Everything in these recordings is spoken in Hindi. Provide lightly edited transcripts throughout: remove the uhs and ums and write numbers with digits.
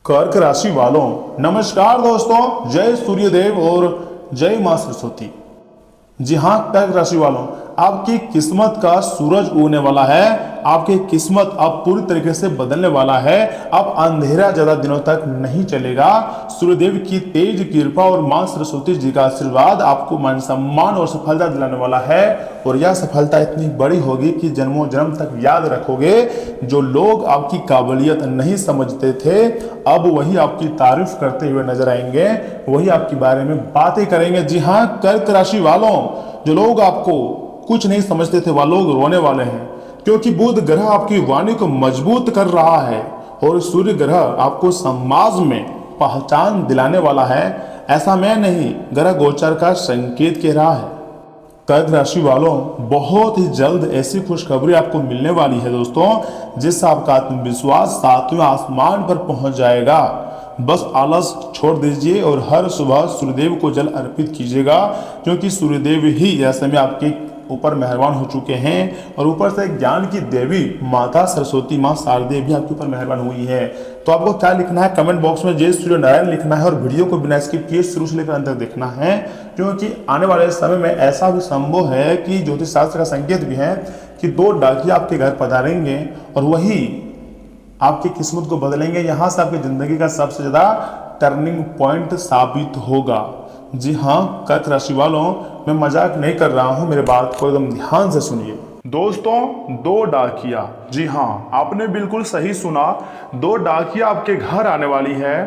कर्क राशि वालों, नमस्कार दोस्तों। जय सूर्यदेव और जय मां सरस्वती। जी हाँ, कर्क राशि वालों, आपकी किस्मत का सूरज उगने वाला है। आपकी किस्मत अब पूरी तरीके से बदलने वाला है। अब अंधेरा ज्यादा दिनों तक नहीं चलेगा। सूर्यदेव की तेज कृपा और मां सरस्वती जी का आशीर्वाद आपको मान सम्मान और सफलता दिलाने वाला है। और यह सफलता इतनी बड़ी होगी कि जन्मों जन्म तक याद रखोगे। जो लोग आपकी काबिलियत नहीं समझते थे, अब वही आपकी तारीफ करते हुए नजर आएंगे, वही आपके बारे में बातें करेंगे। जी हाँ, कर्क राशि वालों, जो लोग आपको कुछ नहीं समझते थे वह लोग रोने वाले हैं, क्योंकि बुध ग्रह आपकी वाणी को मजबूत कर रहा है और सूर्य ग्रह आपको समाज में पहचान दिलाने वाला है। ऐसा मैं नहीं, ग्रह गोचर का संकेत कह रहा है। कर्क राशि वालों, बहुत ही जल्द ऐसी खुशखबरी आपको मिलने वाली है दोस्तों, जिससे आपका आत्मविश्वास सातवें आसमान पर पहुंच जाएगा। बस आलस छोड़ दीजिए और हर सुबह सूर्यदेव को जल अर्पित कीजिएगा, क्योंकि सूर्यदेव ही यह समय आपके ऊपर मेहरबान हो चुके हैं। और ऊपर से ज्ञान की देवी माता सरस्वती माँ शारदे भी आपके ऊपर मेहरबान हुई है। तो आपको क्या लिखना है, कमेंट बॉक्स में जय सूर्य नारायण लिखना है और वीडियो को बिना स्किप किए शुरू से लेकर अंत तक देखना है, क्योंकि आने वाले समय में ऐसा भी संभव है कि ज्योतिष शास्त्र का संकेत भी है कि दो डाकिया आपके घर पधारेंगे और वही आपकी किस्मत को बदलेंगे। यहां से आपकी जिंदगी का सबसे ज्यादा टर्निंग पॉइंट साबित होगा। जी हाँ कर्क राशि वालों, मैं मजाक नहीं कर रहा हूं, मेरे बात को एकदम ध्यान से सुनिए। दोस्तों, दो डाकिया, जी हाँ आपने बिल्कुल सही सुना, दो डाकिया आपके घर आने वाली है।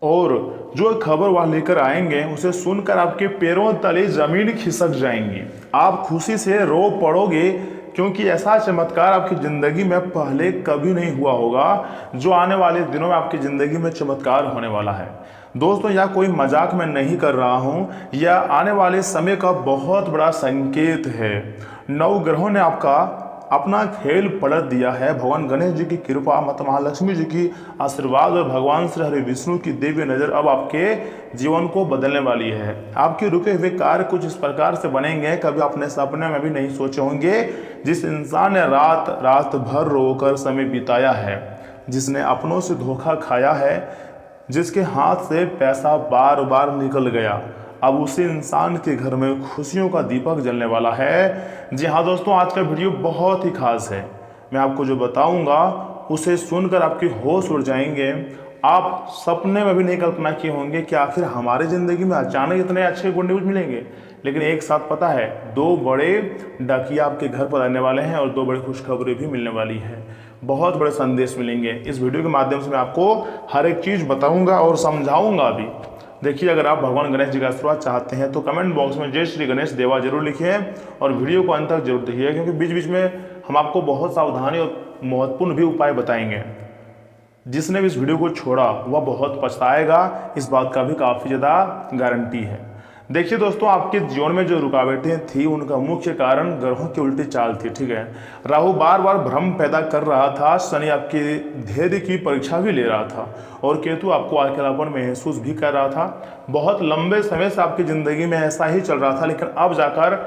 और जो खबर वह लेकर आएंगे उसे सुनकर आपके पैरों तले जमीन खिसक जाएंगी। आप खुशी से रो पड़ोगे, क्योंकि ऐसा चमत्कार आपकी जिंदगी में पहले कभी नहीं हुआ होगा, जो आने वाले दिनों में आपकी जिंदगी में चमत्कार होने वाला है। दोस्तों, यह कोई मजाक मैं नहीं कर रहा हूं, यह आने वाले समय का बहुत बड़ा संकेत है। नौ ग्रहों ने आपका अपना खेल पलट दिया है। भगवान गणेश जी की कृपा, माता महालक्ष्मी जी की आशीर्वाद और भगवान श्री हरि विष्णु की दिव्य नजर अब आपके जीवन को बदलने वाली है। आपके रुके हुए कार्य कुछ इस प्रकार से बनेंगे, कभी अपने सपने में भी नहीं सोचे होंगे। जिस इंसान ने रात रात भर रोकर समय बिताया है, जिसने अपनों से धोखा खाया है, जिसके हाथ से पैसा बार बार निकल गया, अब उसी इंसान के घर में खुशियों का दीपक जलने वाला है। जी हाँ दोस्तों, आज का वीडियो बहुत ही खास है। मैं आपको जो बताऊंगा उसे सुनकर आपके होश उड़ जाएंगे। आप सपने में भी नहीं कल्पना किए होंगे कि आखिर हमारी जिंदगी में अचानक इतने अच्छे गुड न्यूज मिलेंगे। लेकिन एक साथ पता है, दो बड़े डाकिया आपके घर पर आने वाले हैं और दो बड़ी खुशखबरी भी मिलने वाली है। बहुत बड़े संदेश मिलेंगे। इस वीडियो के माध्यम से मैं आपको हर एक चीज बताऊंगा और समझाऊंगा भी। देखिए, अगर आप भगवान गणेश जी का आशीर्वाद चाहते हैं तो कमेंट बॉक्स में जय श्री गणेश देवा जरूर लिखिए और वीडियो को अंत तक जरूर देखिए, क्योंकि बीच बीच में हम आपको बहुत सावधानी और महत्वपूर्ण भी उपाय बताएंगे। जिसने भी इस वीडियो को छोड़ा वह बहुत पछताएगा, इस बात का भी काफ़ी ज़्यादा गारंटी है। देखिए दोस्तों, आपके जीवन में जो रुकावटें थी उनका मुख्य कारण ग्रहों की उल्टी चाल थी। ठीक है, राहु बार बार भ्रम पैदा कर रहा था, शनि आपके धैर्य की परीक्षा भी ले रहा था और केतु आपको अकेलापन महसूस भी कर रहा था। बहुत लंबे समय से आपकी ज़िंदगी में ऐसा ही चल रहा था, लेकिन अब जाकर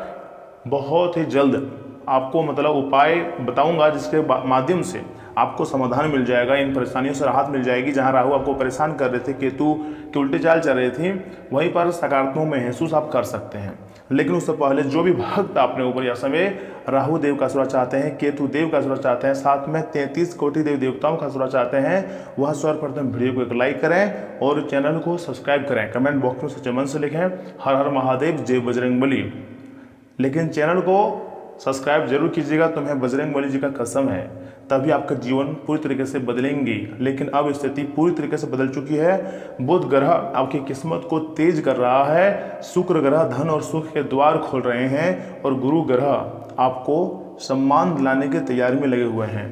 बहुत ही जल्द आपको उपाय बताऊंगा, जिसके माध्यम से आपको समाधान मिल जाएगा, इन परेशानियों से राहत मिल जाएगी। जहां राहु आपको परेशान कर रहे थे, केतु की उल्टी चाल चल रही थी, वहीं पर सकारात्मक महसूस आप कर सकते हैं। लेकिन उससे पहले जो भी भक्त अपने ऊपर यह समय राहु देव का आशीर्वाद चाहते हैं, केतु देव का आशीर्वाद चाहते हैं, साथ में 33 कोटि देव देवताओं का आशीर्वाद चाहते हैं, वह सर्वप्रथम वीडियो को एक लाइक करें और चैनल को सब्सक्राइब करें। कमेंट बॉक्स में सच्चे मन से लिखें हर हर महादेव, जय बजरंगबली। लेकिन चैनल को सब्सक्राइब जरूर कीजिएगा, तुम्हें बजरंगबली जी का कसम है, तभी आपका जीवन पूरी तरीके से बदलेंगी। लेकिन अब स्थिति पूरी तरीके से बदल चुकी है। बुध ग्रह आपकी किस्मत को तेज कर रहा है, शुक्र ग्रह धन और सुख के द्वार खोल रहे हैं और गुरु ग्रह आपको सम्मान दिलाने की तैयारी में लगे हुए हैं।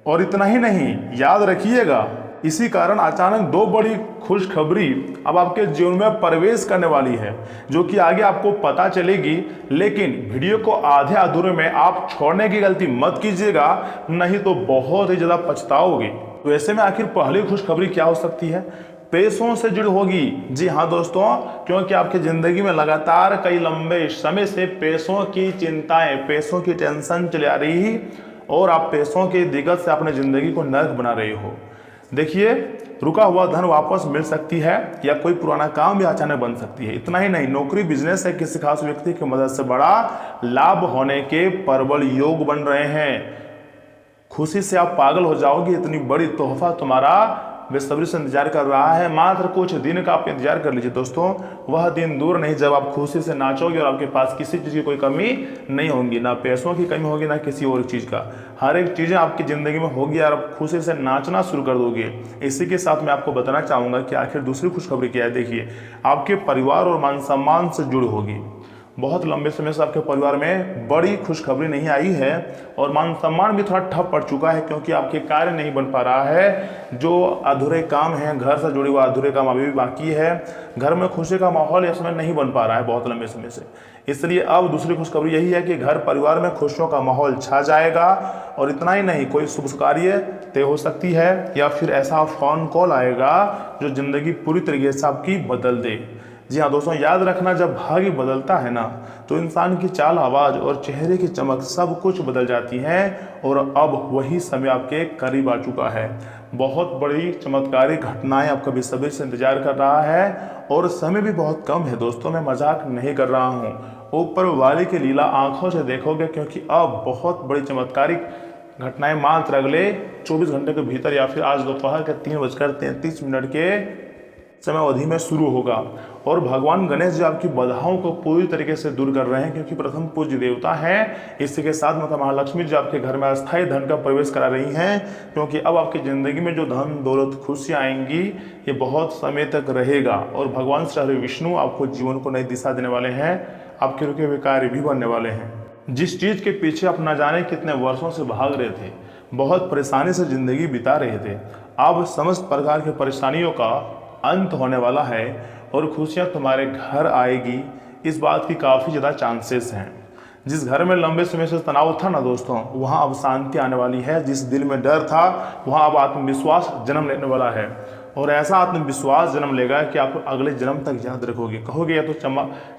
और इतना ही नहीं, याद रखिएगा, इसी कारण अचानक दो बड़ी खुशखबरी अब आपके जीवन में प्रवेश करने वाली है, जो कि आगे आपको पता चलेगी। लेकिन वीडियो को आधे अधूरे में आप छोड़ने की गलती मत कीजिएगा, नहीं तो बहुत ही ज्यादा पछताओगे। तो ऐसे में आखिर पहली खुशखबरी क्या हो सकती है? पैसों से जुड़ी होगी। जी हाँ दोस्तों, क्योंकि आपकी जिंदगी में लगातार कई लंबे समय से पैसों की चिंताएं, पैसों की टेंशन चली आ रही और आप पैसों की दिक्कत से अपने जिंदगी को नर्क बना रहे हो। देखिए, रुका हुआ धन वापस मिल सकती है या कोई पुराना काम भी अचानक बन सकती है। इतना ही नहीं, नौकरी बिजनेस है किसी खास व्यक्ति की मदद से बड़ा लाभ होने के प्रबल योग बन रहे हैं। खुशी से आप पागल हो जाओगे, इतनी बड़ी तोहफा तुम्हारा बेसब्री से इंतजार कर रहा है। मात्र कुछ दिन का आप इंतजार कर लीजिए दोस्तों, वह दिन दूर नहीं जब आप खुशी से नाचोगे और आपके पास किसी चीज़ की कोई कमी नहीं होगी, ना पैसों की कमी होगी ना किसी और चीज़ का। हर एक चीज़ें आपकी ज़िंदगी में होगी और आप खुशी से नाचना शुरू कर दोगे। इसी के साथ मैं आपको बताना चाहूँगा कि आखिर दूसरी खुशखबरी क्या है। देखिए, आपके परिवार और मान सम्मान से जुड़ी होगी। बहुत लंबे समय से आपके परिवार में बड़ी खुशखबरी नहीं आई है और मान सम्मान भी थोड़ा ठप पड़ चुका है, क्योंकि आपके कार्य नहीं बन पा रहा है। जो अधूरे काम हैं, घर से जुड़े हुए अधूरे काम अभी भी बाकी है। घर में खुशी का माहौल इस समय नहीं बन पा रहा है बहुत लंबे समय से। इसलिए अब दूसरी खुशखबरी यही है कि घर परिवार में खुशियों का माहौल छा जाएगा। और इतना ही नहीं, कोई शुभ कार्य तय हो सकती है या फिर ऐसा फोन कॉल आएगा जो जिंदगी पूरी तरीके से आपकी बदल दे। जी हाँ दोस्तों, याद रखना, जब भाग्य बदलता है ना तो इंसान की चाल, आवाज़ और चेहरे की चमक सब कुछ बदल जाती है। और अब वही समय आपके करीब आ चुका है। बहुत बड़ी चमत्कारी घटनाएं आपका बेसब्री से इंतजार कर रहा है और समय भी बहुत कम है दोस्तों। मैं मजाक नहीं कर रहा हूँ, ऊपर वाले की लीला आंखों से देखोगे, क्योंकि अब बहुत बड़ी चमत्कारी घटनाएं मात्र अगले 24 घंटे के भीतर या फिर आज दोपहर के 3:33 के समय अवधि में शुरू होगा। और भगवान गणेश जी आपकी बाधाओं को पूरी तरीके से दूर कर रहे हैं, क्योंकि प्रथम पूज्य देवता हैं। इसी के साथ माता महालक्ष्मी जी आपके घर में अस्थायी धन का प्रवेश करा रही हैं, क्योंकि अब आपकी ज़िंदगी में जो धन दौलत खुशियाँ आएंगी ये बहुत समय तक रहेगा। और भगवान श्री हरि विष्णु आपको जीवन को नई दिशा देने वाले हैं, आपके रुके हुए कार्य भी बनने वाले हैं। जिस चीज़ के पीछे आप न जाने कितने वर्षों से भाग रहे थे, बहुत परेशानी से ज़िंदगी बिता रहे थे, अब समस्त प्रकार की परेशानियों का अंत होने वाला है और खुशियाँ तुम्हारे घर आएगी। इस बात की काफ़ी ज़्यादा चांसेस हैं। जिस घर में लंबे समय से तनाव था ना दोस्तों, वहाँ अब शांति आने वाली है। जिस दिल में डर था, वहाँ अब आत्मविश्वास जन्म लेने वाला है। और ऐसा आत्मविश्वास जन्म लेगा कि आप अगले जन्म तक याद रखोगे। कहोगे यह तो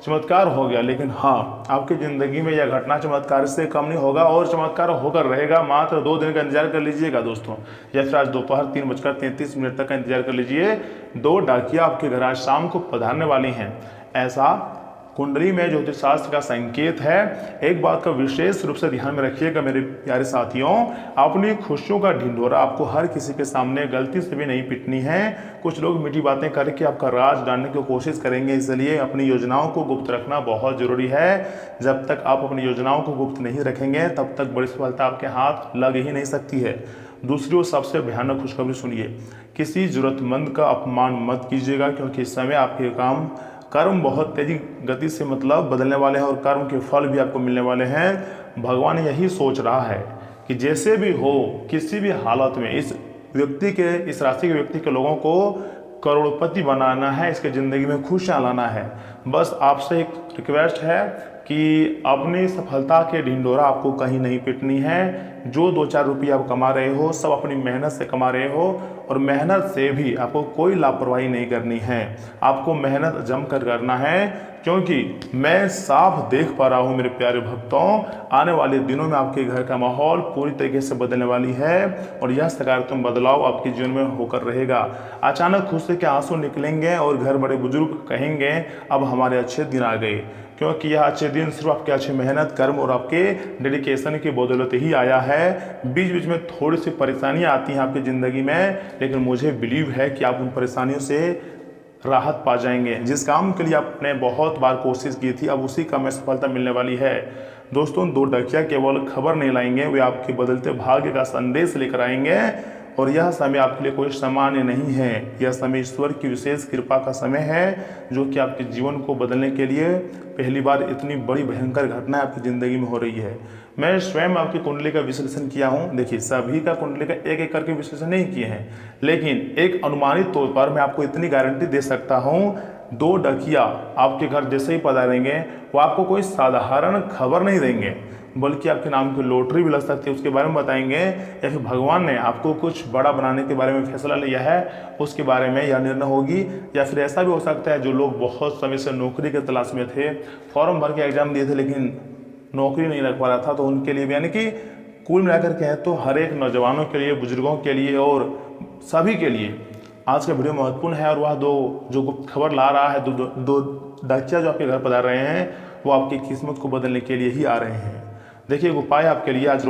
चमत्कार हो गया, लेकिन हाँ, आपकी ज़िंदगी में यह घटना चमत्कार से कम नहीं होगा और चमत्कार होकर रहेगा। मात्र 2 दिन का इंतजार कर लीजिएगा दोस्तों, या फिर आज दोपहर 3:33 तक का इंतजार कर लीजिए। 2 डाकिया आपके घर आज शाम को पधारने वाली हैं, ऐसा कुंडली में ज्योतिष शास्त्र का संकेत है। एक बात का विशेष रूप से ध्यान में रखिएगा मेरे प्यारे साथियों, अपनी खुशियों का ढिंढोरा आपको हर किसी के सामने गलती से भी नहीं पिटनी है। कुछ लोग मीठी बातें करके आपका राज जानने की कोशिश करेंगे, इसलिए अपनी योजनाओं को गुप्त रखना बहुत जरूरी है। जब तक आप अपनी योजनाओं को गुप्त नहीं रखेंगे तब तक बड़ी सफलता आपके हाथ लग ही नहीं सकती है। दूसरी ओर सबसे भयानक खुशखबरी सुनिए, किसी जरूरतमंद का अपमान मत कीजिएगा, क्योंकि इस समय आपके कर्म बहुत तेजी गति से बदलने वाले हैं और कर्म के फल भी आपको मिलने वाले हैं। भगवान यही सोच रहा है कि जैसे भी हो, किसी भी हालत में इस राशि के व्यक्ति के लोगों को करोड़पति बनाना है, इसके ज़िंदगी में खुशियाँ लाना है। बस आपसे एक रिक्वेस्ट है कि अपनी सफलता के ढिंढोरा आपको कहीं नहीं पिटनी है। जो 2-4 रुपये आप कमा रहे हो सब अपनी मेहनत से कमा रहे हो, और मेहनत से भी आपको कोई लापरवाही नहीं करनी है। आपको मेहनत जमकर करना है, क्योंकि मैं साफ देख पा रहा हूँ मेरे प्यारे भक्तों, आने वाले दिनों में आपके घर का माहौल पूरी तरीके से बदलने वाली है और यह सकारात्मक बदलाव आपके जीवन में होकर रहेगा। अचानक खुशी के आंसू निकलेंगे और घर बड़े बुजुर्ग कहेंगे अब हमारे अच्छे दिन आ गए, क्योंकि यह अच्छे दिन सिर्फ आपके अच्छे मेहनत, कर्म और आपके डेडिकेशन की बदौलत ही आया है। बीच बीच में थोड़ी सी परेशानियां आती हैं आपकी ज़िंदगी में, लेकिन मुझे बिलीव है कि आप उन परेशानियों से राहत पा जाएंगे। जिस काम के लिए आपने बहुत बार कोशिश की थी, अब उसी काम में सफलता मिलने वाली है। दोस्तों, 2 डाकिया केवल खबर नहीं लाएंगे, वे आपके बदलते भाग्य का संदेश लेकर आएंगे। और यह समय आपके लिए कोई सामान्य नहीं है, यह समय ईश्वर की विशेष कृपा का समय है, जो कि आपके जीवन को बदलने के लिए पहली बार इतनी बड़ी भयंकर घटना आपकी ज़िंदगी में हो रही है। मैं स्वयं आपकी कुंडली का विश्लेषण किया हूँ। देखिए, सभी का कुंडली का एक एक करके विश्लेषण नहीं किए हैं, लेकिन एक अनुमानित तौर पर मैं आपको इतनी गारंटी दे सकता हूँ, 2 डाकिया आपके घर जैसे ही पधारेंगे वो आपको कोई साधारण खबर नहीं देंगे, बल्कि आपके नाम की लॉटरी भी लग सकती है, उसके बारे में बताएंगे। या फिर भगवान ने आपको कुछ बड़ा बनाने के बारे में फैसला लिया है, उसके बारे में यह निर्णय होगी। या फिर ऐसा भी हो सकता है, जो लोग बहुत समय से नौकरी के तलाश में थे, फॉर्म भर के एग्जाम दिए थे लेकिन नौकरी नहीं लग पा रहा था, तो उनके लिए भी, यानी कि कुल मिलाकर के हैं तो हर एक नौजवानों के लिए, बुजुर्गों के लिए और सभी के लिए आज का वीडियो महत्वपूर्ण है और वह दो जो गुप्त खबर ला रहा है, दो डाकिया जो आपके घर पधार रहे हैं, वो आपकी किस्मत को बदलने के लिए ही आ रहे हैं। देखिए एक उपाय आपके लिए, आज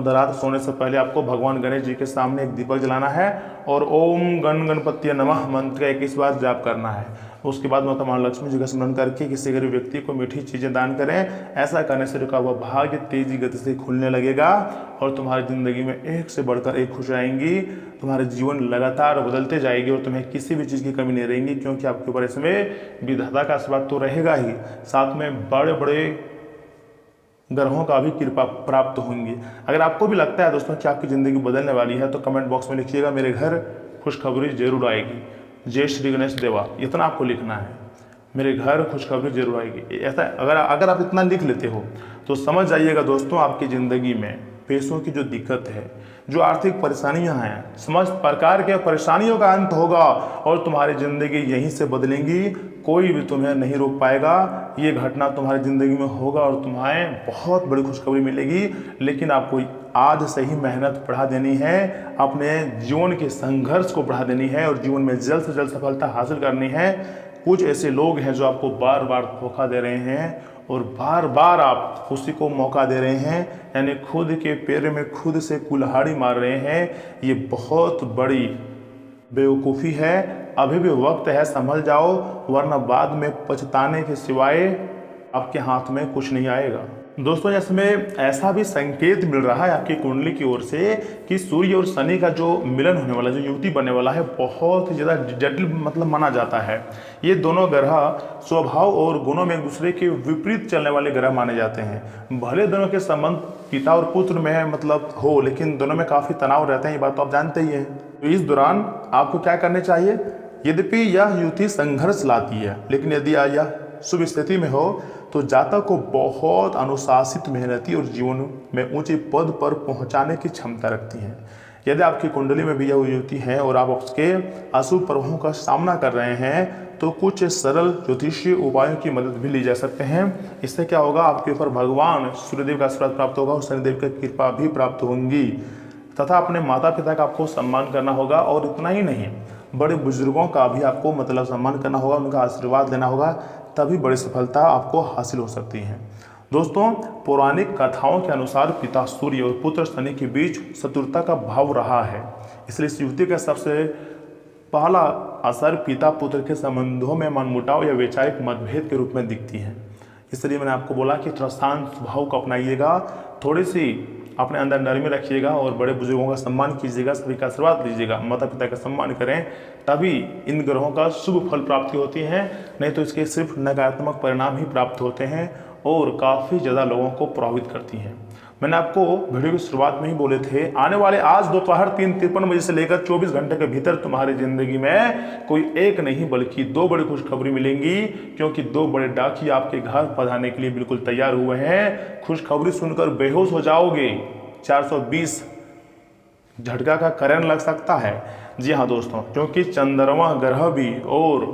रात सोने से पहले आपको भगवान गणेश जी के सामने एक दीपक जलाना है और ओम गणपति नमः मंत्र का 21 बार जाप करना है। उसके बाद माता महालक्ष्मी जी का स्मरण करके किसी गरीब व्यक्ति को मीठी चीज़ें दान करें। ऐसा करने से रुका हुआ भाग्य तेजी गति से खुलने लगेगा और तुम्हारी जिंदगी में एक से बढ़कर एक खुशी आएंगी। तुम्हारे जीवन लगातार बदलते जाएगी और तुम्हें किसी भी चीज़ की कमी नहीं रहेगी, क्योंकि आपके ऊपर इसमें विधाता का आशीर्वाद तो रहेगा ही, साथ में बड़े बड़े ग्रहों का भी कृपा प्राप्त होंगी। अगर आपको भी लगता है दोस्तों कि आपकी ज़िंदगी बदलने वाली है तो कमेंट बॉक्स में लिखिएगा मेरे घर खुशखबरी जरूर आएगी, जय श्री गणेश देवा, इतना आपको लिखना है, मेरे घर खुशखबरी जरूर आएगी। ऐसा अगर आप इतना लिख लेते हो तो समझ जाइएगा दोस्तों आपकी ज़िंदगी में पैसों की जो दिक्कत है, जो आर्थिक परेशानियां हैं, समस्त प्रकार के परेशानियों का अंत होगा और तुम्हारी ज़िंदगी यहीं से बदलेंगी। कोई भी तुम्हें नहीं रोक पाएगा। ये घटना तुम्हारी ज़िंदगी में होगा और तुम्हें बहुत बड़ी खुशखबरी मिलेगी। लेकिन आपको आज से ही मेहनत बढ़ा देनी है, अपने जीवन के संघर्ष को बढ़ा देनी है और जीवन में जल्द से जल्द सफलता हासिल करनी है। कुछ ऐसे लोग हैं जो आपको बार बार धोखा दे रहे हैं और बार बार आप खुशी को मौका दे रहे हैं, यानी खुद के पैर में खुद से कुल्हाड़ी मार रहे हैं। ये बहुत बड़ी बेवकूफ़ी है। अभी भी वक्त है, संभल जाओ, वरना बाद में पछताने के सिवाय आपके हाथ में कुछ नहीं आएगा। दोस्तों इसमें ऐसा भी संकेत मिल रहा है आपकी कुंडली की ओर से कि सूर्य और शनि का जो मिलन होने वाला, जो युति बनने वाला है, बहुत ही ज़्यादा जटिल माना जाता है। ये दोनों ग्रह स्वभाव और गुणों में एक दूसरे के विपरीत चलने वाले ग्रह माने जाते हैं। भले दोनों के संबंध पिता और पुत्र में हो, लेकिन दोनों में काफ़ी तनाव रहते हैं, ये बात तो आप जानते ही हैं। तो इस दौरान आपको क्या करना चाहिए? यद्यपि यह युति संघर्ष लाती है, लेकिन यदि यह शुभ स्थिति में हो तो जातक को बहुत अनुशासित, मेहनती और जीवन में ऊंचे पद पर पहुंचाने की क्षमता रखती है। यदि आपकी कुंडली में भी यह युति है और आप उसके अशुभ प्रभावों का सामना कर रहे हैं तो कुछ सरल ज्योतिषीय उपायों की मदद भी ली जा सकते हैं। इससे क्या होगा, आपके ऊपर भगवान सूर्यदेव का आशीर्वाद प्राप्त होगा और शनिदेव की कृपा भी प्राप्त होंगी तथा अपने माता पिता का आपको सम्मान करना होगा। और इतना ही नहीं, बड़े बुजुर्गों का भी आपको सम्मान करना होगा, उनका आशीर्वाद लेना होगा, तभी बड़ी सफलता आपको हासिल हो सकती है। दोस्तों पौराणिक कथाओं के अनुसार पिता सूर्य और पुत्र शनि के बीच शत्रुता का भाव रहा है, इसलिए इस युति का सबसे पहला असर पिता पुत्र के संबंधों में मनमुटाव या वैचारिक मतभेद के रूप में दिखती है। इसलिए मैंने आपको बोला कि थोड़ा शांत स्वभाव को अपनाइएगा, थोड़ी सी अपने अंदर नरमी रखिएगा और बड़े बुजुर्गों का सम्मान कीजिएगा, सभी का आशीर्वाद लीजिएगा, माता पिता का सम्मान करें, तभी इन ग्रहों का शुभ फल प्राप्ति होती है। नहीं तो इसके सिर्फ नकारात्मक परिणाम ही प्राप्त होते हैं और काफ़ी ज़्यादा लोगों को प्रभावित करती हैं। मैंने आपको वीडियो की शुरुआत में ही बोले थे, आने वाले आज दोपहर 3:53 बजे से लेकर 24 घंटे के भीतर तुम्हारी जिंदगी में कोई एक नहीं बल्कि दो बड़ी खुशखबरी मिलेंगी, क्योंकि दो बड़े डाकिया आपके घर पधारने के लिए बिल्कुल तैयार हुए हैं। खुशखबरी सुनकर बेहोश हो जाओगे, 420 झटका का करंट लग सकता है। जी हाँ दोस्तों, क्योंकि चंद्रमा ग्रह भी और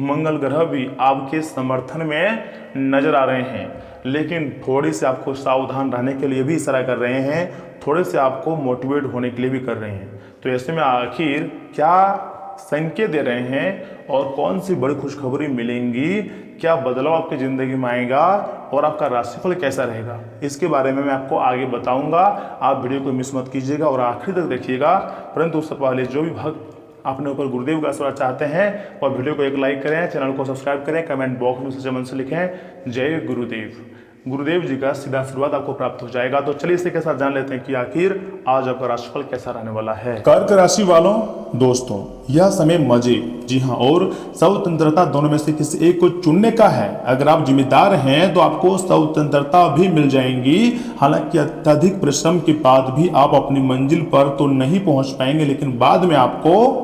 मंगल ग्रह भी आपके समर्थन में नजर आ रहे हैं, लेकिन थोड़ी से आपको सावधान रहने के लिए भी इशारा कर रहे हैं, थोड़े से आपको मोटिवेट होने के लिए भी कर रहे हैं। तो ऐसे में आखिर क्या संकेत दे रहे हैं और कौन सी बड़ी खुशखबरी मिलेंगी, क्या बदलाव आपकी ज़िंदगी में आएगा और आपका राशिफल कैसा रहेगा, इसके बारे में मैं आपको आगे बताऊंगा। आप वीडियो को मिस मत कीजिएगा और आखिर तक देखिएगा। परंतु उससे पहले जो भी भक्त अपने ऊपर गुरुदेव का आशीर्वाद चाहते हैं और वीडियो को एक लाइक करें, चैनल को सब्सक्राइब करें, कमेंट बॉक्स में सच्चे मन से लिखें जय गुरुदेव। गुरुदेव जी का सीधा आशीर्वाद आपको प्राप्त हो जाएगा। तो चलिए इसी के साथ जान लेते हैं कि आखिर आज आपका राशिफल कैसा रहने वाला है। कर्क राशि वालों, दोस्तों यह समय मजे, जी हाँ, और स्वतंत्रता दोनों में से किसी एक को चुनने का है। अगर आप जिम्मेदार हैं तो आपको स्वतंत्रता भी मिल जाएंगी। हालांकि अत्यधिक परिश्रम के बाद भी आप अपनी मंजिल पर तो नहीं पहुंच पाएंगे, लेकिन बाद में आपको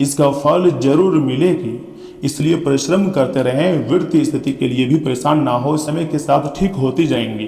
इसका फल जरूर मिलेगी। इसलिए परिश्रम करते रहें, वित्तीय स्थिति के लिए भी परेशान ना हो, समय के साथ ठीक होती जाएंगी।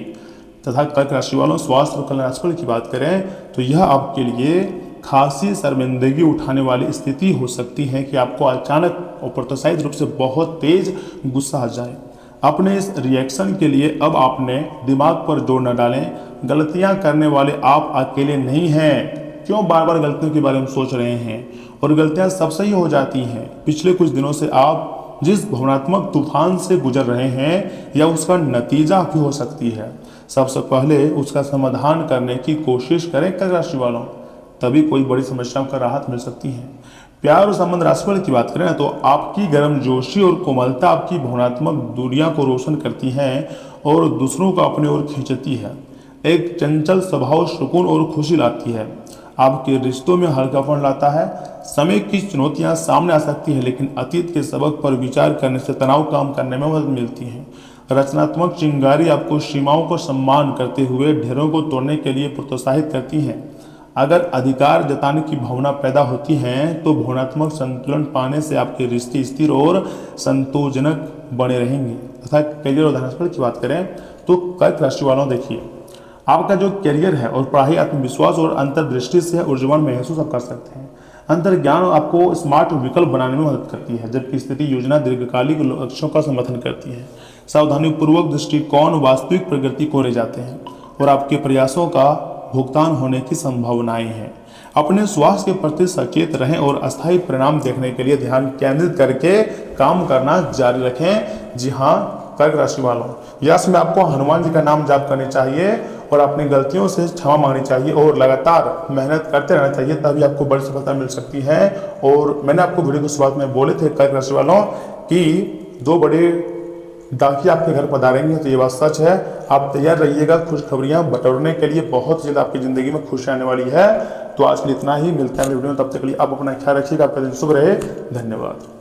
तथा कर्क राशि वालों, स्वास्थ्य और कल्याण राशिफल की बात करें तो यह आपके लिए खासी शर्मिंदगी उठाने वाली स्थिति हो सकती है कि आपको अचानक और प्रोत्साहित रूप से बहुत तेज गुस्सा आ जाए। अपने इस रिएक्शन के लिए अब आपने दिमाग पर जोर न डालें। गलतियां करने वाले आप अकेले नहीं हैं। क्यों बार बार गलतियों के बारे में सोच रहे हैं? और गलतियां सबसे ही हो जाती हैं। पिछले कुछ दिनों से आप जिस भावनात्मक तूफान से गुजर रहे हैं या उसका नतीजा भी हो सकती है, सबसे पहले उसका समाधान करने की कोशिश करें कर्क राशि वालों, तभी कोई बड़ी समस्याओं का राहत मिल सकती है। प्यार और संबंध राशिफल की बात करें तो आपकी गर्मजोशी और कोमलता आपकी भावनात्मक दूरियां को रोशन करती हैं और दूसरों को अपनी ओर खींचती है। एक चंचल स्वभाव सुकून और खुशी लाती है, आपके रिश्तों में हल्कापन लाता है। समय की चुनौतियां सामने आ सकती है, लेकिन अतीत के सबक पर विचार करने से तनाव कम करने में मदद मिलती है। रचनात्मक चिंगारी आपको सीमाओं को सम्मान करते हुए ढेरों को तोड़ने के लिए प्रोत्साहित करती है। अगर अधिकार जताने की भावना पैदा होती है तो भावनात्मक संतुलन पाने से आपके रिश्ते स्थिर और संतोषजनक बने रहेंगे। तथा करियर और धनराशि की बात करें तो कर्क राशि वालों देखिए, आपका जो करियर है और पढ़ाई आत्मविश्वास और अंतर्दृष्टि से ऊर्जावान महसूस आप कर सकते हैं। अंतर्ज्ञान आपको स्मार्ट विकल्प बनाने में मदद करती है, जबकि स्थिति योजना दीर्घकालिक लक्ष्यों का समर्थन करती है। सावधानीपूर्वक दृष्टिकोण वास्तविक प्रगति को ले जाते हैं और आपके प्रयासों का भुगतान होने की संभावनाएं हैं। अपने स्वास्थ्य के प्रति सचेत रहें और अस्थायी परिणाम देखने के लिए ध्यान केंद्रित करके काम करना जारी रखें। जी हाँ कर्क राशि वालों, यस में आपको हनुमान जी का नाम जाप करनी चाहिए और अपनी गलतियों से क्षमा मांगनी चाहिए और लगातार मेहनत करते रहना चाहिए, तभी आपको बड़ी सफलता मिल सकती है। और मैंने आपको वीडियो की शुरुआत में बोले थे कर्क राशि वालों कि 2 बड़े डाकिया आपके घर पधारेंगे, तो ये बात सच है। आप तैयार रहिएगा खुशखबरियां बटोरने के लिए, बहुत जल्द आपकी जिंदगी में खुशी आने वाली है। तो आज के लिए इतना ही, मिलते हैं अगले वीडियो में, तब तक के लिए आप अपना ख्याल रखिएगा, आपका दिन शुभ रहे। धन्यवाद।